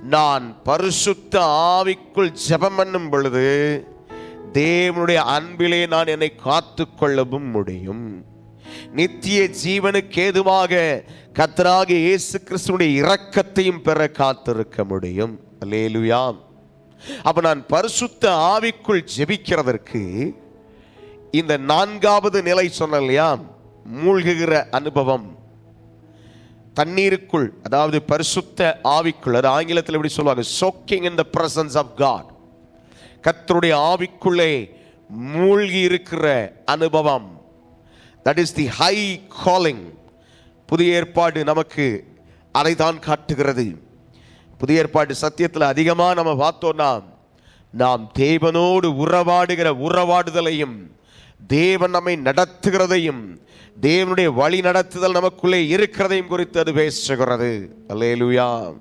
நான் பரிசுத்த ஆவிக்குள் ஜெபம் பண்ணும் பொழுது தேவனுடைய அன்பிலே நான் என்னை காத்து கொள்ளவும் முடியும். நித்திய ஜீவனுக்கு ஏதுவாக கர்த்தராகிய இயேசு கிறிஸ்துவினுடைய இரக்கத்தையும் பெற காத்திருக்க முடியும். அல்லேலூயா. அப்ப நான் பரிசுத்த ஆவிக்குள் ஜெபிக்கிறதற்கு இந்த நான்காவது நிலை சொன்னேன் இல்லையா, மூழ்குகிற அனுபவம், தண்ணீருக்குள், அதாவது பரிசுத்த ஆவிக்குள், அது ஆங்கிலத்தில் எப்படி சொல்லுவாங்க, soaking in the presence of God. கர்த்தருடைய ஆவிக்குள்ளே மூழ்கி இருக்கிற அனுபவம், that is the high calling. புதிய ஏற்பாடு நமக்கு அதைத்தான் காட்டுகிறது. புதிய ஏற்பாடு சத்தியத்தில் அதிகமாக நம்ம பார்த்தோம்னா, நாம் தேவனோடு உறவாடுதலையும் தேவன் நம்மை நடத்துகிறதையும் தேவனுடைய வழி நடத்துதல் நமக்குள்ளே இருக்கிறதையும் குறித்து அது பேசுகிறது. அல்லேலூயா.